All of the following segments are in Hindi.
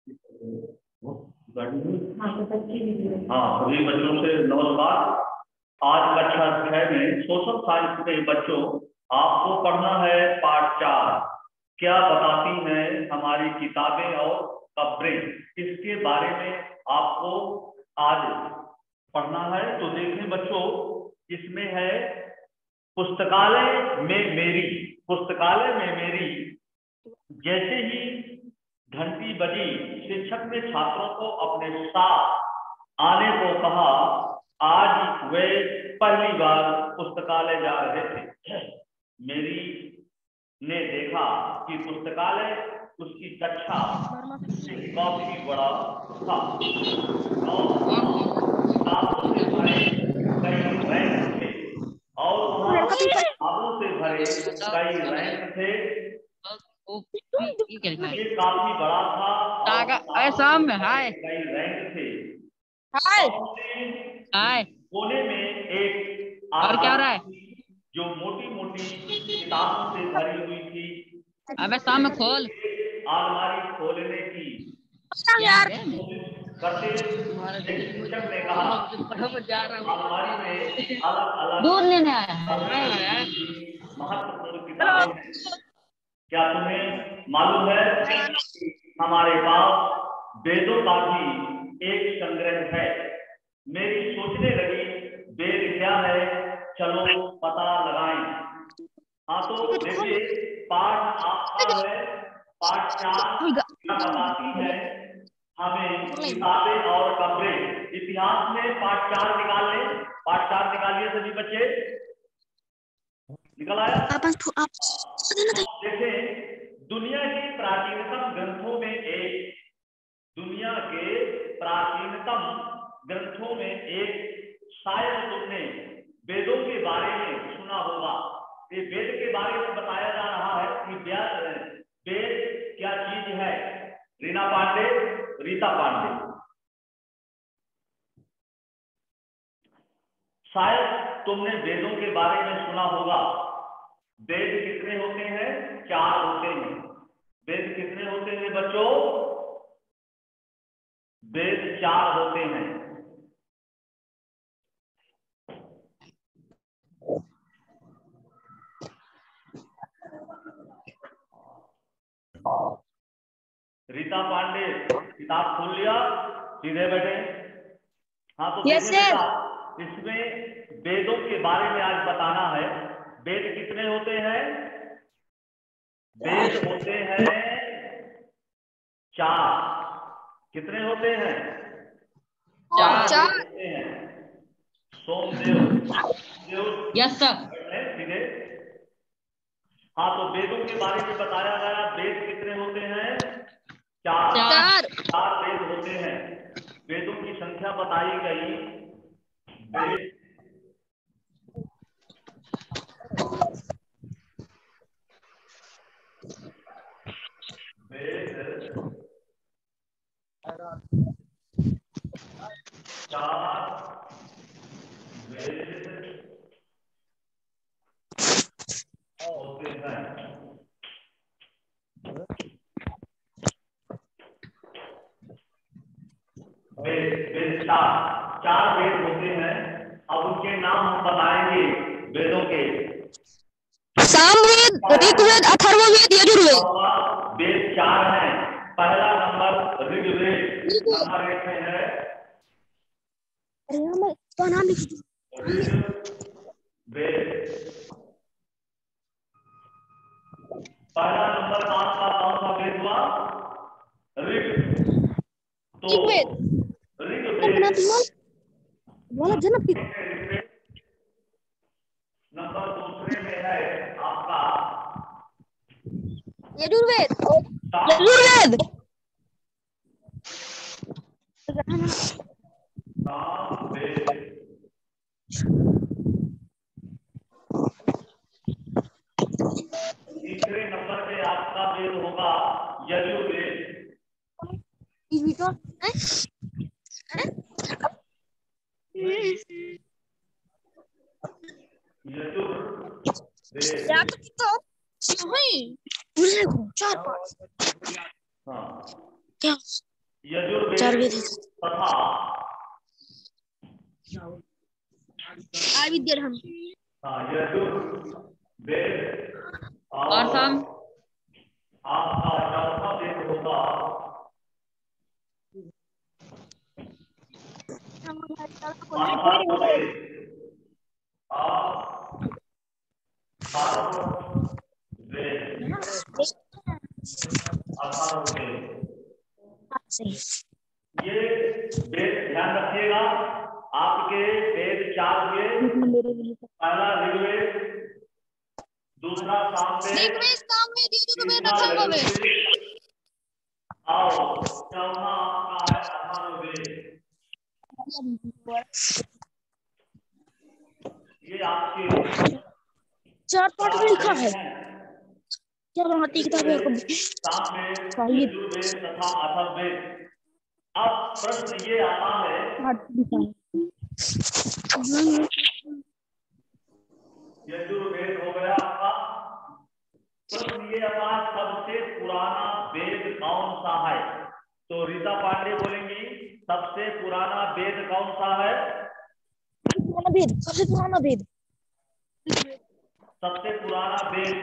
हाँ, सभी बच्चों से नमस्कार। आज कक्षा 6 में सोशल साइंस के बच्चों आपको पढ़ना है पाठ 4। क्या बताती हैं हमारी किताबें और खबरें, इसके बारे में आपको आज पढ़ना है। तो देखें बच्चों, इसमें है पुस्तकालय में मेरी। पुस्तकालय में मेरी। जैसे ही घंटी बजी, शिक्षक ने छात्रों को अपने साथ आने को कहा। आज वे पहली बार पुस्तकालय जा रहे थे। मेरी ने देखा कि पुस्तकालय उसकी कक्षा से काफी बड़ा था और किताबों से भरे कई रैक थे और वहाँ किताबों से भरे कई रैक थे। ये काफी बड़ा था और शाम में हाय कई रैक थे। हाय कोने में एक और क्या हो रहा है? जो मोटी मोटी किताबों से भरी हुई थी। अबे शाम में खोल। अलमारी खोलने की करते शिक्षक ने कहा, अलमारी में अलग अलग दूध लेने आया है। महत्वपूर्ण किताबें हैं। क्या तुम्हें मालूम है हमारे पास वेदों का भी एक संग्रह है। मेरी सोचने लगी, वेद क्या है, चलो पता लगाएं। हाँ, तो देखिए पाठ आपका है पाठ 4। क्या बताती है हमें किताबें और खबरें। इतिहास में पाठ 4 निकाल लें। पाठ 4 निकालिए सभी बच्चे। निकल आया? देखें, दुनिया के प्राचीनतम ग्रंथों में एक दुनिया के प्राचीनतम ग्रंथों में एक शायद तुमने वेदों के बारे में सुना होगा। ये वेद के बारे में बताया जा रहा है कि वेद क्या चीज है। रीना पांडे, रीता पांडे, शायद तुमने वेदों के बारे में सुना होगा। वेद कितने होते हैं? 4 होते हैं। वेद कितने होते हैं बच्चों? वेद 4 होते हैं। रीता पांडे, किताब खोल लिया, सीधे बैठे। हाँ, तो yes, बेटा, इसमें वेदों के बारे में आज बताना है। वेद कितने होते हैं? वेद होते हैं 4। कितने होते हैं? 4 होते हैं। Somdev yes sir. सीधे। हाँ, तो वेदों के बारे में बताया गया। वेद कितने होते हैं? 4 वेद होते हैं। वेदों की संख्या बताई गई। वेद वेद 4 वेद होते हैं। वेद 4 वेद होते हैं। अब उनके नाम हम बताएंगे वेदों के। सामवेद, ऋग्वेद, अथर्ववेद, यजुर्वेद। वेद 4 हैं। पहला नंबर ऋग्वेद, नंबर 1 में है ऋग्वेद। पहला नंबर आपका कौन सा वेद हुआ? ऋग। तो ऋग्वेद नंबर दूसरे में है आपका यजुर्वेद। यजुर्वेद तीसरे नंबर पे आपका वेद होगा यजुर्वेद। चार पाँच। हाँ, क्या यजुर्वेद तथा यजुर्वेद और शाम आपका चौथा वेद होगा ये वेद ध्यान रखिएगा, आपके वेद 4 हुए। पहला ऋग्वेद, दूसरा सामवेद, तीसरा यजुर्वेद और चौथा आपका है अथर्ववेद। ये आपके 4 पाठ में लिखा है। क्या बनाती किताब है सामवेद, यजुर्वेद तथा अथर्ववेद। अब प्रश्न ये आता है, यजुर्वेद हो गया आपका। प्रश्न ये आता है, सबसे पुराना वेद कौन सा है? तो रीता पांडे बोलेंगी सबसे पुराना वेद कौन सा है? सबसे पुराना वेद सबसे पुराना वेद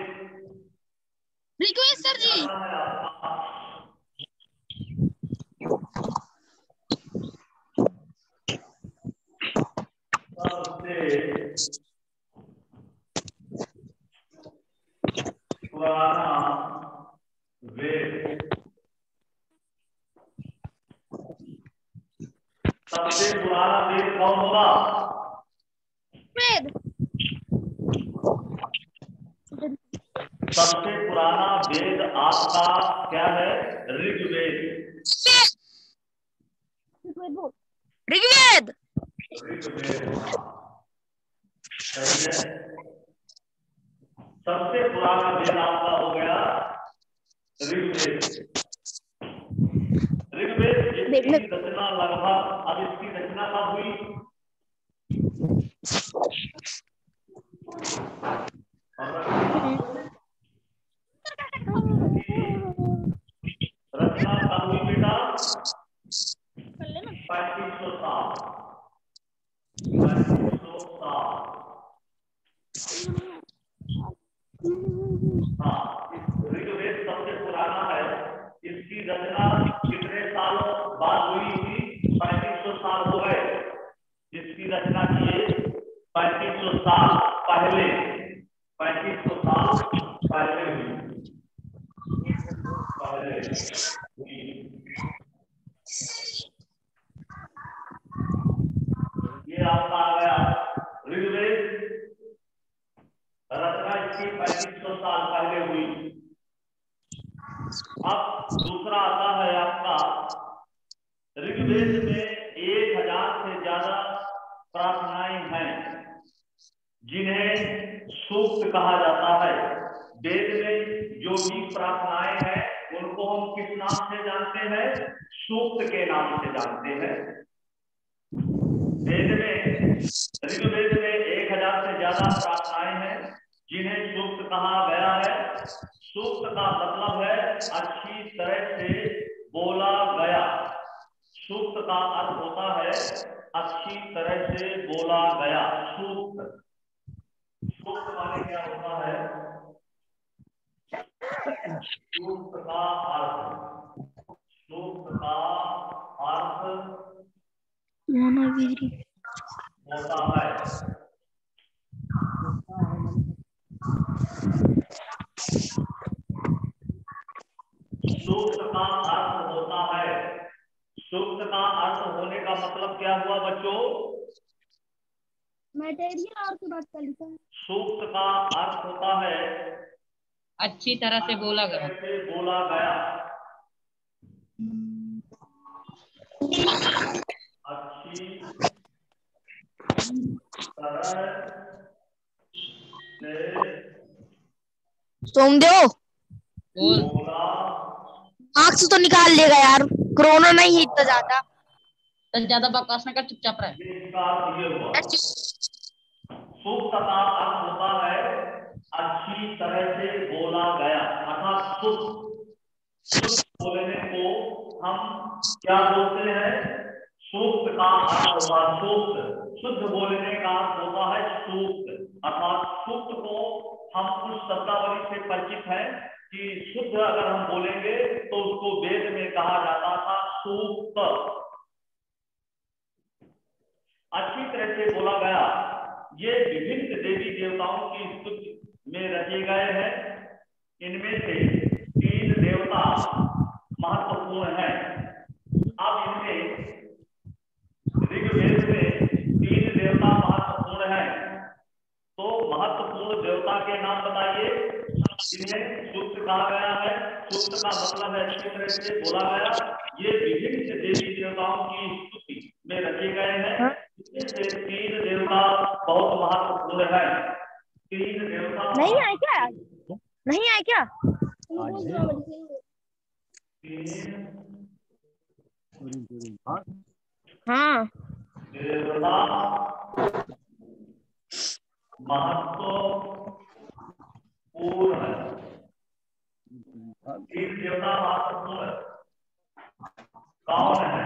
रिक्वेस्ट सर जी। सबसे पुराना वेद, सबसे पुराना वेद कौन होगा? वेद सबसे पुराना वेद आपका क्या है? ऋग्वेद। ऋग्वेद सही है। सबसे पुराना वेद आपका हो गया ऋग्वेद। ऋग्वेद जिसकी रचना लगभग, अब इसकी रचना कब हुई? रचना कब हुई बेटा? 3500 साल। हाँ, ऋग्वेद सबसे पुराना है। इसकी रचना कितने सालों बाद हुई थी? 3500 साल हो गए। जिसकी रचना किए 3500 साल पहले, 3500 साल पहले हुई। ये आपका आ गया ऋग्वेद। रचना इसकी 3500 साल पहले हुई। अब दूसरा आता है आपका, ऋग्वेद में 1000 से ज्यादा प्रार्थनाएं हैं जिन्हें सूक्त कहा जाता है। वेद में जो भी प्रार्थनाएं हैं उनको हम किस नाम से जानते हैं? सूक्त के नाम से जानते हैं। वेद में, ऋग्वेद में 1000 से ज्यादा प्रार्थनाएं हैं जिन्हें सूक्त कहा गया है। सूक्त का मतलब है अच्छी तरह से बोला गया। सूक्त का अर्थ होता है अच्छी तरह से बोला गया। सूक्त, सूक्त माने क्या होता है? सूक्त का अर्थ, सूक्त का अर्थ होता है सूक्त का अर्थ होता है। सूक्त का अर्थ होने का मतलब क्या हुआ बच्चों? सूक्त का अर्थ होता है अच्छी तरह से बोला गया। बोला गया। अच्छी तरह से सोमदेव बोला। आँख से तो निकाल लेगा यार, कोरोना नहीं है इतना ज्यादा। तो ज्यादा बकवास न कर, चुपचाप रह। सूक्त का अर्थ होता है अच्छी तरह से बोला गया, अर्थात शुद्ध बोलने को हम क्या बोलते हैं, सूक्त का अर्थ होता है सूक्त। शुद्ध बोलने का अर्थ होता है सूक्त, अर्थात सूक्त को हम उस शब्दावली से परिचित हैं कि शुद्ध अगर हम बोलेंगे तो उसको वेद में कहा जाता था सूक्त। अच्छी तरह से बोला गया। ये विभिन्न देवी देवताओं की स्तुति में रचे गए हैं। इनमें से 3 देवता महत्वपूर्ण हैं। अब इनमें ऋग्वेद में 3 देवता महत्वपूर्ण हैं, तो महत्वपूर्ण देवता के नाम बताइए जिन्हें सूक्त कहा गया है। सूक्त का मतलब है अच्छी तरह से बोला गया। ये विभिन्न देवी देवताओं की स्तुति में रचे गए हैं। इसमें से 3 देवता बहुत महत्वपूर्ण है। 3 देवता नहीं आए क्या? नहीं आए क्या? हाँ देवता महत्वपूर्ण है। 3 देवता महत्वपूर्ण कौन है?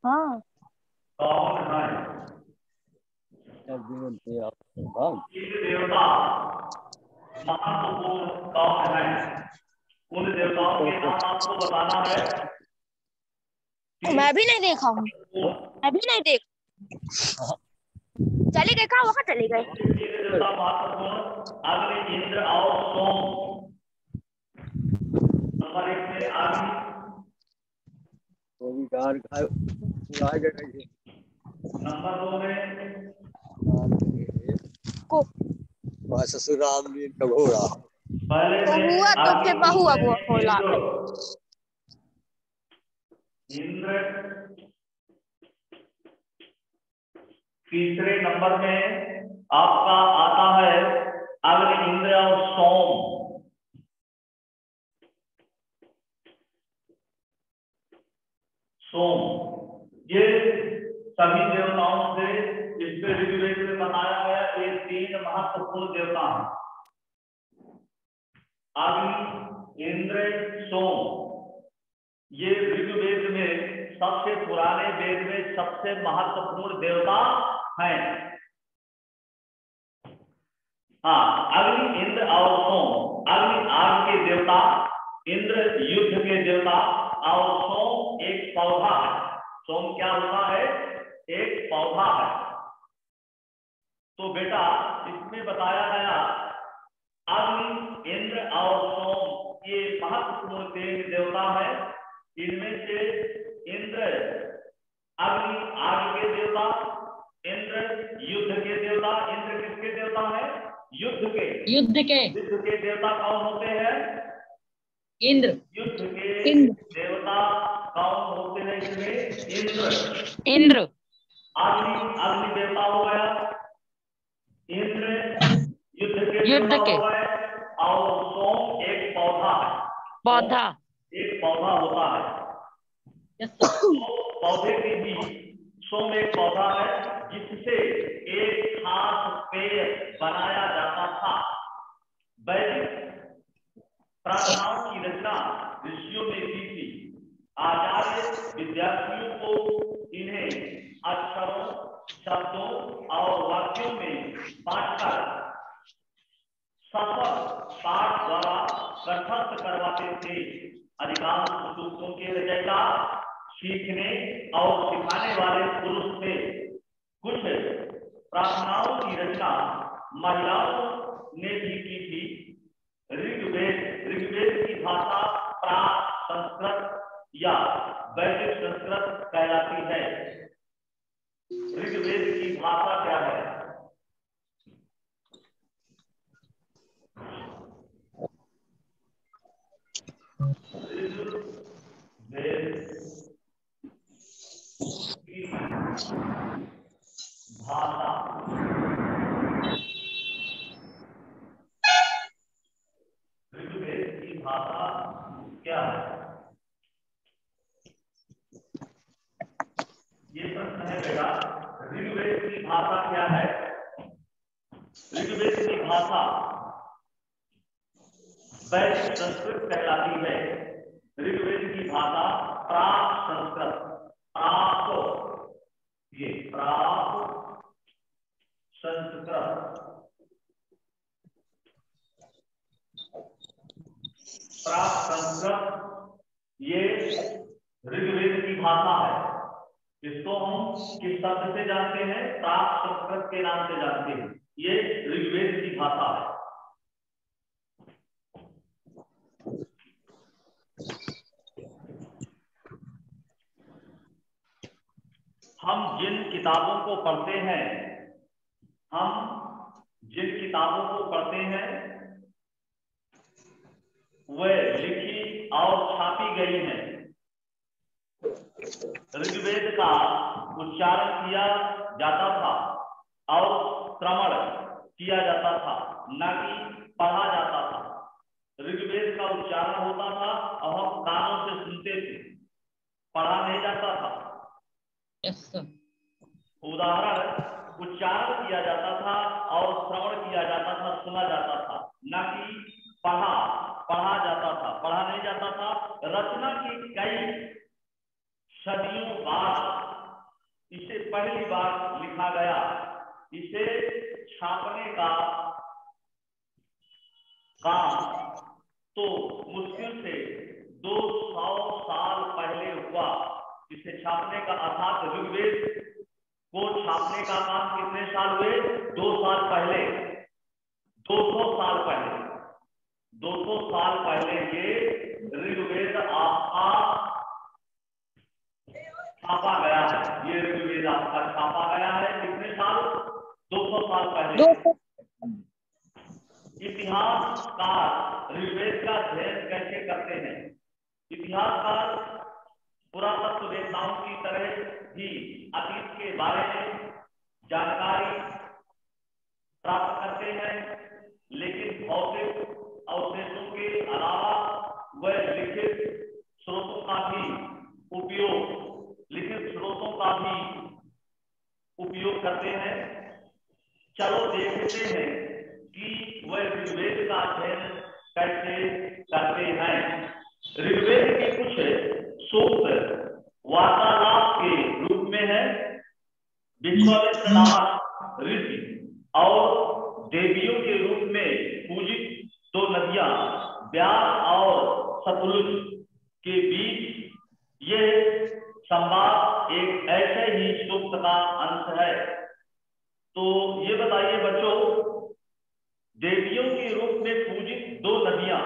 हाँ कौन है? 3 देवता महत्वपूर्ण कौन है? उन देवताओं के नाम आपको बताना है। मैं भी नहीं देखा हूँ, मैं भी नहीं देख। चले गए कहाँ? वहाँ चले गए। 3 देवता महत्वपूर्ण अग्नि, इंद्र और सोम। नंबर 1 में अग्नि, नंबर 2 में को ससुराल में कघोरा। पहले तो में हुआ तो फिर बहु अब होला। इंद्र। तीसरे नंबर में आपका आता है अग्नि, इंद्र और सोम। सोम ये सभी देवताओं से इसमें ऋग्वेद में बताया गया ये 3 महत्वपूर्ण देवता हैं। अग्नि, इंद्र, सोम ये ऋग्वेद में सबसे पुराने वेद में सबसे महत्वपूर्ण देवता हैं। हाँ, अग्नि, इंद्र और सोम। अग्नि आग के देवता, इंद्र युद्ध के देवता और सोम एक पौधा है। सोम क्या होता है? एक पौधा है। तो बेटा इसमें बताया गया अग्नि, इंद्र और सोम ये महत्वपूर्ण देवता है। इनमें से इंद्र अग्नि आग के देवता, इंद्र युद्ध के देवता। इंद्र किसके देवता है? युद्ध के देवता कौन होते हैं? इंद्र। युद्ध के इंद्र। देवता कौन होते हैं? इसमें इंद्र। अग्नि देवता हो गया, इंद्र युद्ध के देवता हो गए और सोम एक पौधा है। एक पौधा होता है। तो पौधे के भी सोम एक पौधा है जिससे एक खास पेय बनाया जाता था। वैदिक प्रार्थनाओं की रचना ऋषियों ने की थी। आचार्य विद्यार्थियों को इन्हें अक्षरों, शब्दों और वाक्यों में बांटकर सफल पाठ द्वारा कंठस्थ करवाते थे। अधिकांश सूक्तों के रचयिता सीखने और सिखाने वाले पुरुष थे। कुछ प्रार्थनाओं की रचना महिलाओं ने भी की थी। ऋग्वेद की भाषा प्राक संस्कृत या वैदिक संस्कृत कहलाती है। ऋग्वेद की भाषा क्या है? ऋग्वेद की भाषा क्या है? ये प्रश्न है बेटा। ऋग्वेद की भाषा क्या है? ऋग्वेद की भाषा वैदिक संस्कृत कहलाती है। ऋग्वेद की भाषा प्राक संस्कृत, प्राक, ये प्राक संस्कृत, प्राक संस्कृत ये ऋग्वेद की भाषा है। इसको हम किस शब्द से जानते हैं? प्राक संस्कृत के नाम से जानते हैं। ये ऋग्वेद की भाषा है। हम जिन किताबों को पढ़ते हैं, वह लिखी और छापी गई हैं। ऋग्वेद का उच्चारण किया जाता था और श्रवण किया जाता था, न कि पढ़ा जाता था। ऋग्वेद का उच्चारण होता था और हम कानों से सुनते थे, पढ़ा नहीं जाता था। उदाहरण, उच्चारण किया जाता था और श्रवण किया जाता था, सुना जाता था, न कि पढ़ा जाता था, पढ़ा नहीं जाता था। रचना की कई सदियों बाद इसे पहली बार लिखा गया। इसे छापने का काम तो मुश्किल से 200 साल पहले हुआ। इसे छापने का अर्थात ऋग्वेद को छापने का काम कितने साल हुए? 2 साल पहले, 200 साल पहले, 200 साल पहले ये ऋग्वेद आपका छापा गया है। ये ऋग्वेद आपका छापा गया है कितने साल? 200 साल पहले। इतिहासकार ऋग्वेद का अध्ययन कैसे करते हैं? इतिहासकार पुरातत्ववेत्ताओं की तरह ही अतीत के बारे में जानकारी प्राप्त करते हैं, लेकिन भौतिक अवशेषों के अलावा वह लिखित स्रोतों का भी उपयोग करते हैं। चलो देखते हैं कि वह ऋग्वेद का अध्ययन कैसे करते हैं। ऋग्वेद के कुछ सूक्त वार्तालाप के रूप में है। विश्वामित्र नामक ऋषि और देवियों के रूप में पूजित 2 नदियां व्यास और सतलुज के बीच यह संवाद एक ऐसे ही सूक्त का अंश है। तो ये बताइए बच्चों, देवियों के रूप में पूजित 2 नदियां,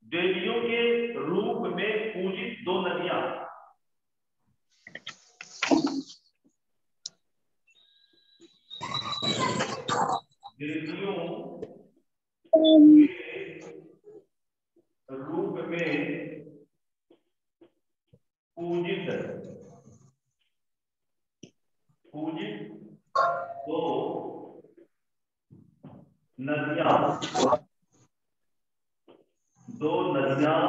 देवियों के रूप में पूजित 2 नदियां, देवियों के रूप में पूजित 2 नदियां, 2 नदियां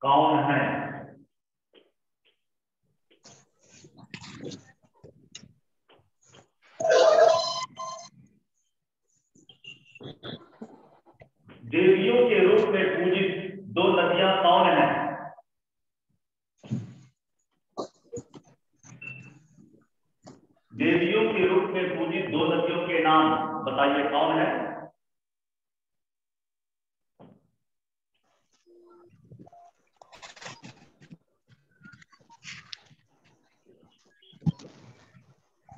कौन है? देवियों के रूप में पूजित 2 नदियां कौन है? देवियों के रूप में पूजित 2 नदियों के नाम बताइए, कौन है?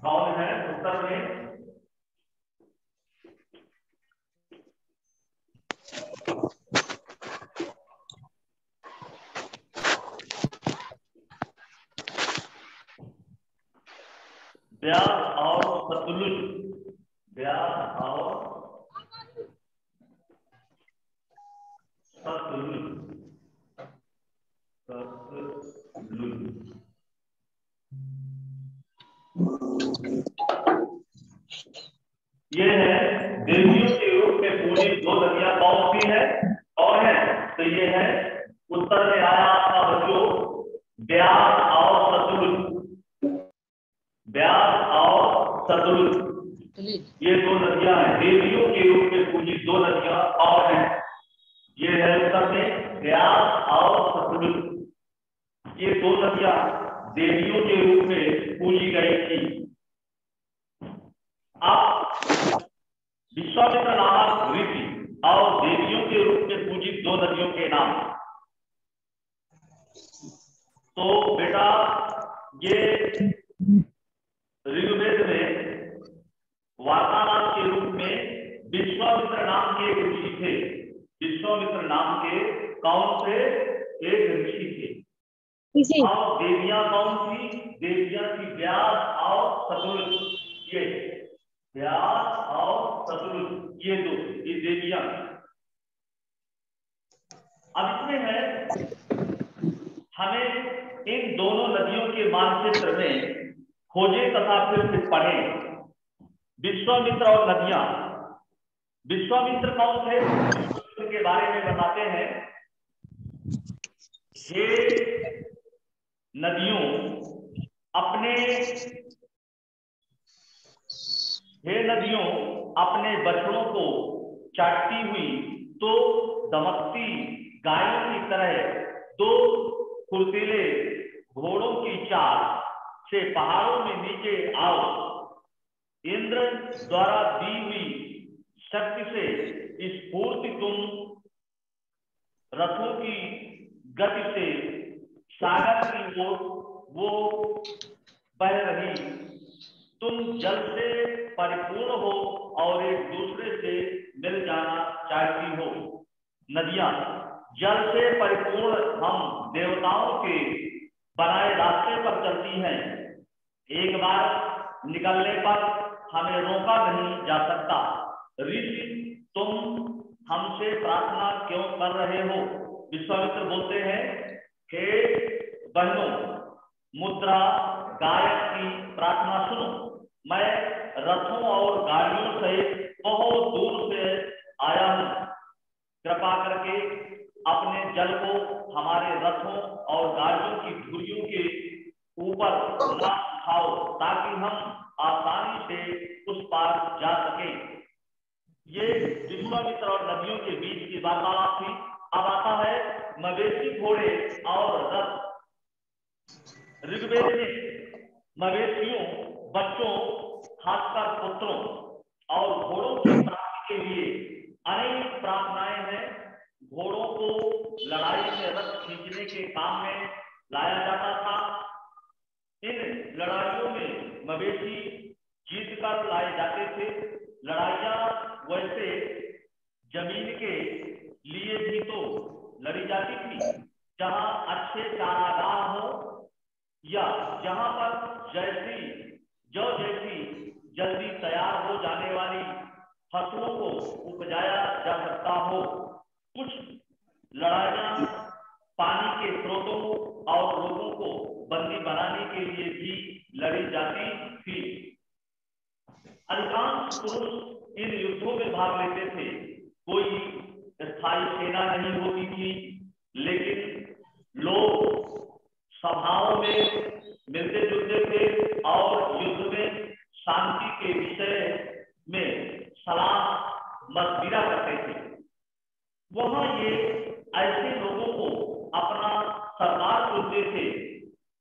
कौन है उत्तर में? व्यास और सतलुज, व्यास और सतलुज, ये है देवियों के रूप में पूजित 2 नदियां कौन सी है? कौन है? तो ये है उत्तर में आया आपका बच्चों व्यास और सतलुज। व्यास और सतलुज ये 2 नदियां हैं। देवियों के रूप में पूजित 2 नदियां कौन है? ये है ब्यास और सतलुज, ये दो नदियां देवियों के रूप में पूजी गई थी। अब विश्वामित्र नामक ऋषि और देवियों के रूप में पूजित दो नदियों के नाम। तो बेटा ये ऋग्वेद में वार्तालाप के रूप में विश्वामित्र नाम के एक ऋषि थे। विश्वामित्र नाम के कौन से एक ऋषि थे। और देवियां कौन थी? देवियां थी व्यास और सतलुज। ये व्यास और सतलुज ये दो, ये देवियां। अब इसमें है हमें इन दोनों नदियों के मानचित्र में खोजें तथा फिर से पढ़ें। विश्वामित्र और नदियां। विश्वामित्र कौन थे? विश्वामित्र के बारे में बताते हैं। हे नदियों अपने बछड़ों को चाटती हुई तो दमकती गायों की तरह दो फुर्तीले घोड़ों की चाल से पहाड़ों में नीचे आओ। इंद्र द्वारा दी हुई शक्ति से स्फूर्ति तुम रथों की गति से सागर की ओर वो बह रही। तुम जल से परिपूर्ण हो और एक दूसरे से मिल जाना चाहती हो। नदियां जल से परिपूर्ण हम देवताओं के बनाए रास्ते पर चलती हैं। एक बार निकलने पर हमें रोका नहीं जा सकता। ऋषि तुम हमसे प्रार्थना क्यों कर रहे हो? विश्वामित्र बोलते हैं, हे बहनों, मुद्रा गायक की प्रार्थना सुनो। मैं रथों और गाड़ियों से बहुत दूर से आया हूं। कृपा करके अपने जल को हमारे रथों और गाड़ियों की धुरियों के ऊपर ना उठाओ ताकि हम आसानी से उस पार जा सकें। ये विश्वामित्र और नदियों के बीच की वार्तालाप थी। अब आता है मवेशी, घोड़े और रथ। ऋग्वेद में मवेशियों, बच्चों, खासकर पुत्रों और घोड़ों की प्राप्ति के लिए अनेक प्रार्थनाएं हैं। घोड़ों को लड़ाई में रथ खींचने के काम में लाया जाता था। इन लड़ाइयों में मवेशी जीत कर लाए जाते थे। लड़ाइयां वैसे जमीन के लिए भी तो लड़ी जाती थी जहां अच्छे चारागाह हो या जहां पर जैसी जल्दी तैयार हो जाने वाली फसलों को उपजाया जा सकता हो। कुछ लड़ाइयां पानी के स्रोतों और लोगों को बंदी बनाने के लिए भी लड़ी जाती थी। अधिकांश पुरुष इन युद्धों में भाग लेते थे। कोई स्थायी सेना नहीं होती थी, लेकिन लोग सभाओं में मिलते जुलते थे और युद्ध में शांति के विषय में सलाह मशविरा करते थे। वहां ये ऐसे लोगों को अपना सरदार चुनते थे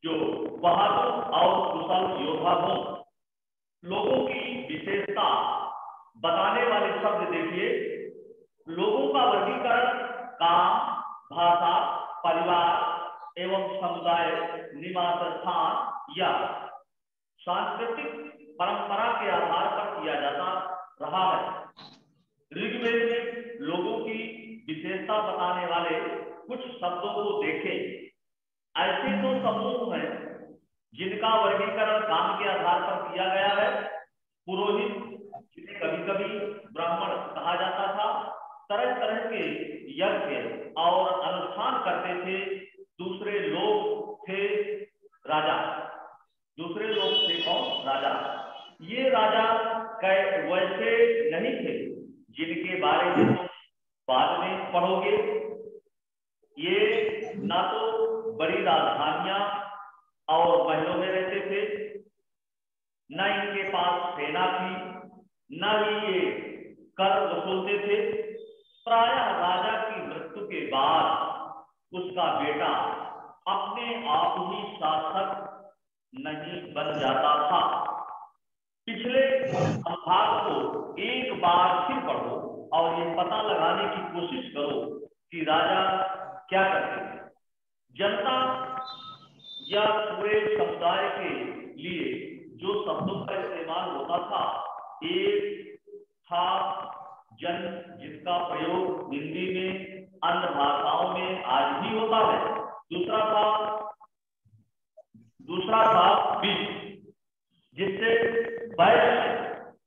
जो बहादुर और कुशल योद्धा हो। लोगों की विशेषता बताने वाले शब्द देखिए। लोगों का वर्गीकरण काम, भाषा, परिवार एवं समुदाय, निवास स्थान या सांस्कृतिक परंपरा के आधार पर किया जाता रहा है। ऋग्वेद में लोगों की विशेषता बताने वाले कुछ शब्दों को देखें। ऐसे तो समूह हैं जिनका वर्गीकरण काम के आधार पर किया गया है। पुरोहित, जिन्हें कभी कभी ब्राह्मण कहा जाता था, तरह तरह के यज्ञ और अनुष्ठान करते थे। दूसरे लोग थे राजा। दूसरे लोग थे कौन? राजा। ये राजा वैसे नहीं थे जिनके बारे में तुम बाद में पढ़ोगे। ये ना तो बड़ी राजधानियां और महलों में रहते थे, न इनके पास सेना थी, न ही ये कर वसूलते थे। प्रायः राजा की मृत्यु के बाद उसका बेटा अपने आप ही शासक नहीं बन जाता था। पिछले संभाग को एक बार फिर पढ़ो और ये पता लगाने की कोशिश करो कि राजा क्या करते थे। जनता या पूरे समुदाय के लिए जो शब्दों का इस्तेमाल होता था, एक था जन, जिसका प्रयोग हिंदी में अन्य भाषाओं में आज भी होता है। दूसरा था विश्व, जिससे वैश्य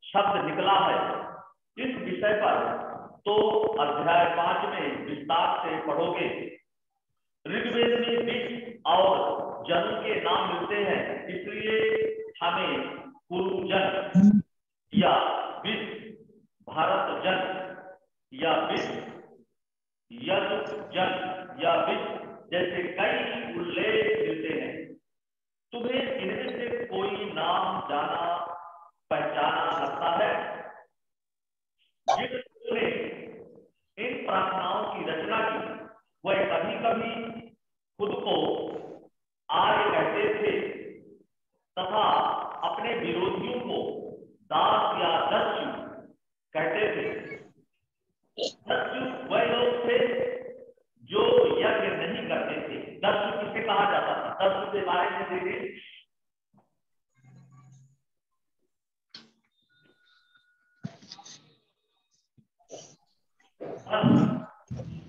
शब्द निकला है। इस विषय पर तो अध्याय 5 में विस्तार से पढ़ोगे। ऋग्वेद में विश्व और जन के नाम मिलते हैं, इसलिए हमें कुरुजन या विश्व भारत जन या विश्व यश जन या विश्व जैसे कई उल्लेख मिलते हैं। तुम्हें इनमें से कोई नाम जाना पहचाना लगता है? जिन्होंने इन प्रार्थनाओं की रचना की वह कभी कभी खुद को आर्य कहते थे तथा अपने विरोधियों को दास या दस्यु कहते थे। दस्यु वह लोग थे जो यज्ञ नहीं करते थे। दस्यु किसे कहा जाता था? दस्यु के बारे में देखिए।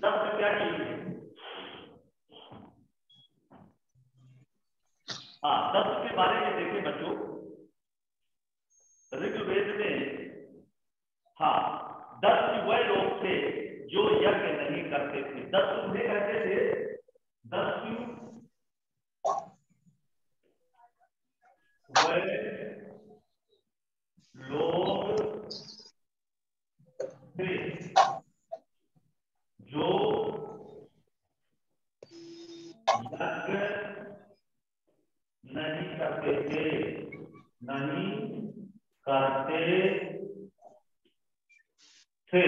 दस्यु क्या चीज है? हाँ, दस्यु के बारे में देखिए बच्चों, ऋग्वेद में हाँ दस्यु वह लोग थे जो यज्ञ नहीं करते थे। दस्यु उन्हें कहते थे, दस्यु वह लोग थे जो यज्ञ नहीं करते थे, नहीं करते थे।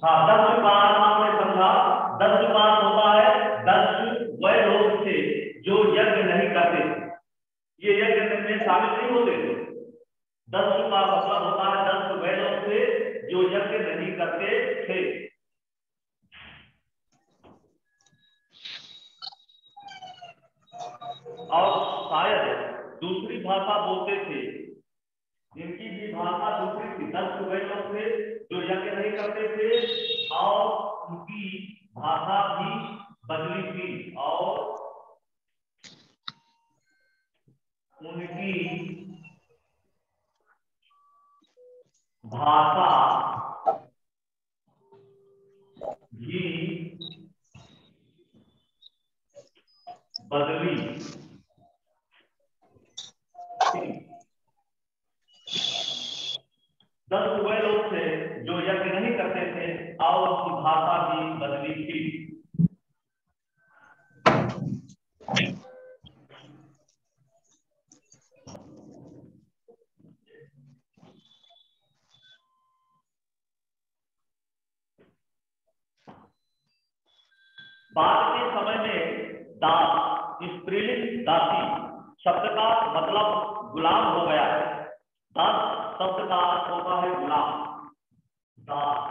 हाँ, दस्यु का नाम ने समझा। दस्यु का होता है, दस्यु वह लोग थे जो यज्ञ नहीं करते थे। ये यज्ञ में शामिल नहीं होते थे। दस्यु का मतलब होता है, दस्यु वह लोग थे जो यज्ञ नहीं करते थे। और शायद दूसरी भाषा बोलते थे, जिनकी भी भाषा दूसरी थी। दस्यु वह लोग थे जो यज्ञ नहीं करते थे और उनकी भाषा भी बदली थी और उनकी भाषा भी बदली। दस्यु वह लोग थे जो यज्ञ नहीं करते थे और उनकी भाषा भी बदली थी। बाद के समय में दास, स्त्रीलिंग दासी शब्द का मतलब गुलाम हो गया है। दास शब्द का अर्थ होता है गुलाम। दास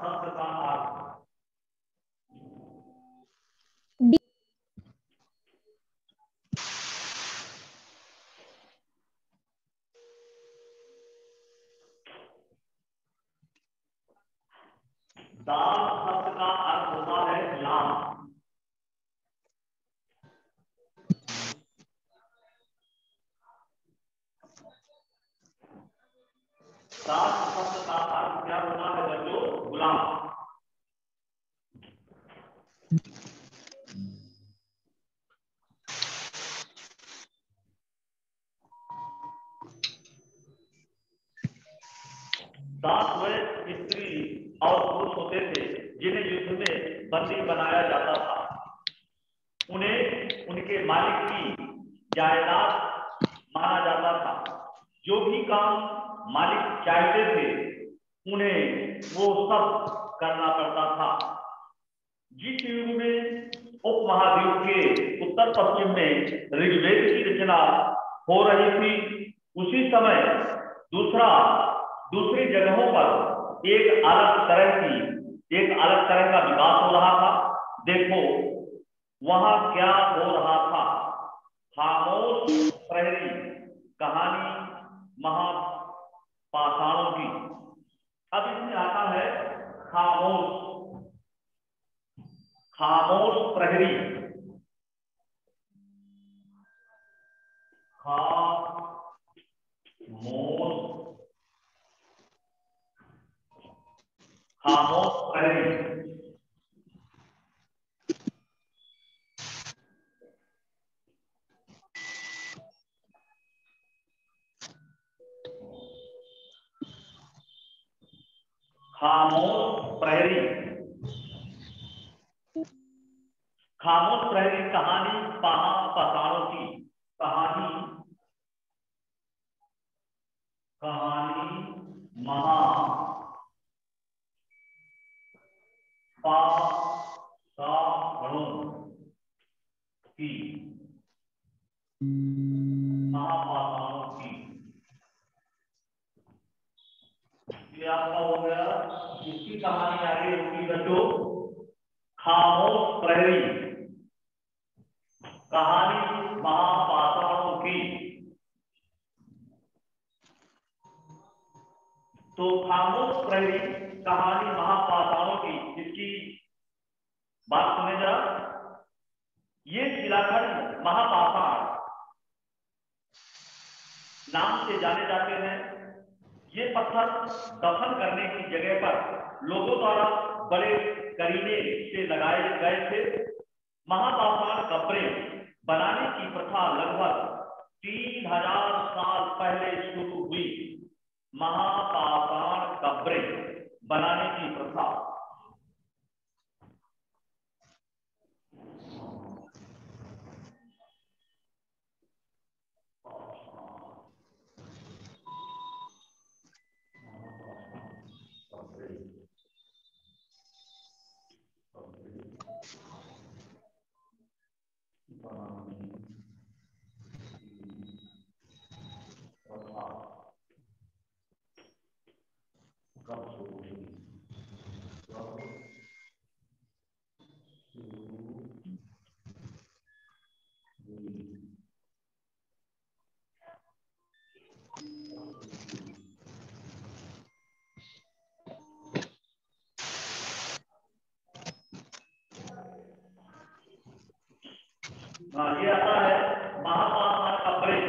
शब्द का अर्थ दास शब्द का अर्थ होता है गुलाम। दास शब्द का अर्थ क्या होता है बच्चों? गुलाम। दास वह स्त्री और पुरुष होते थे जिन्हें युद्ध में बंदी बनाया जाता था। उन्हें उनके मालिक की जायदाद माना जाता था। जो भी काम मालिक चाहते थे उन्हें वो सब करना पड़ता था। जिस युग में उपमहाद्वीप के उत्तर पश्चिम में ऋग्वेद की रचना हो रही थी, उसी समय दूसरी जगहों पर एक अलग तरह का विकास हो रहा था। देखो वहां क्या हो रहा था। खामोश प्रहरी, कहानी महापाषाणों की। अब इसमें आता है खामोश प्रहरी। खामोश प्रहरी। खामोश प्रहरी। खामोश प्रहरी कहानी महापाषाणों की। कहानी महापाषाणों की। महापाषाणों की ये आपका हो गया। इसकी कहानी आगे होगी बच्चों खामोश प्रहरी, कहानी महापाषाणों की। तो खामोश प्रहरी कहानी महापाषाणों की, इसकी बात सुने जरा। ये शिलाखंड महापाषाण नाम से जाने जाते हैं। ये पत्थर दफन करने की जगह पर लोगों द्वारा बड़े करीने से लगाए गए थे। महापाषाण कब्रें बनाने की प्रथा लगभग 3000 साल पहले शुरू हुई। महापाषाण कब्रें बनाने की प्रथा कब शुरू हुई? ये आता है महापाषाण कब्रें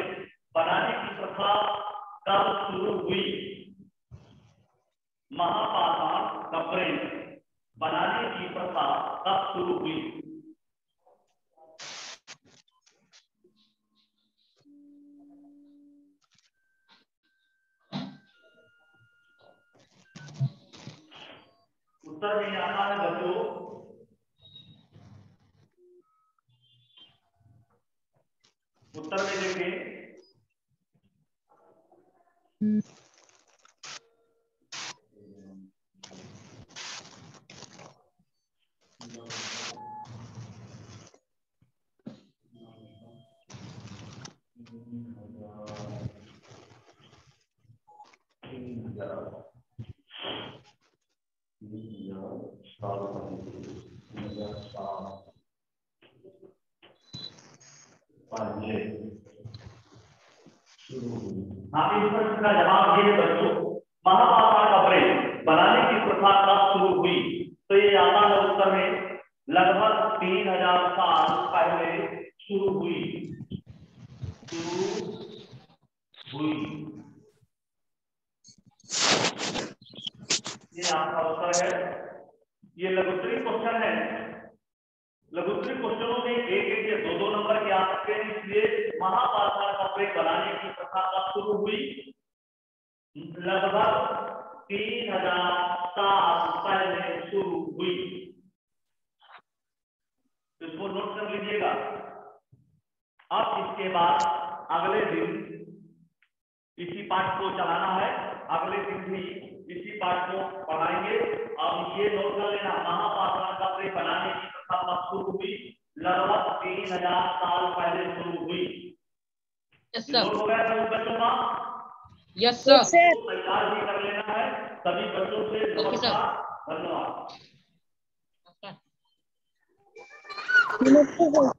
बनाने की प्रथा कब शुरू हुई। महापाषाण कब्रें बनाने की प्रथा कब शुरू हुई। उत्तर में आता है बच्चों उत्तर में देखें हाँ, इस प्रश्न का जवाब ये है बच्चों, महापाषाण कब्रें बनाने की प्रथा कब शुरू हुई। तो ये आता है उत्तर में लगभग 3000 साल पहले शुरू हुई। ये आपका उत्तर है। ये लघुत्तरी क्वेश्चन है। लघुत्तरी क्वेश्चनों में एक या दो नंबर के आ सकते हैं, इसलिए महापाषाण कब्रें बनाने की प्रथा कब शुरू हुई। लगभग 3000 साल पहले शुरू हुई। इसको नोट कर लीजिएगा। अब इसके बाद अगले दिन इसी पाठ को चलाना है, अगले दिन भी इसी पाठ को पढ़ाएंगे। अब ये नोट कर लेना, महापाषाण कपड़े बनाने की प्रथा कब शुरू हुई? लगभग 3000 साल पहले शुरू हुई। नोट हो गया सब बच्चों का? Yes sir. तैयार भी कर लेना है सभी बच्चों से। नमस्कार, धन्यवाद। नमस्ते सर।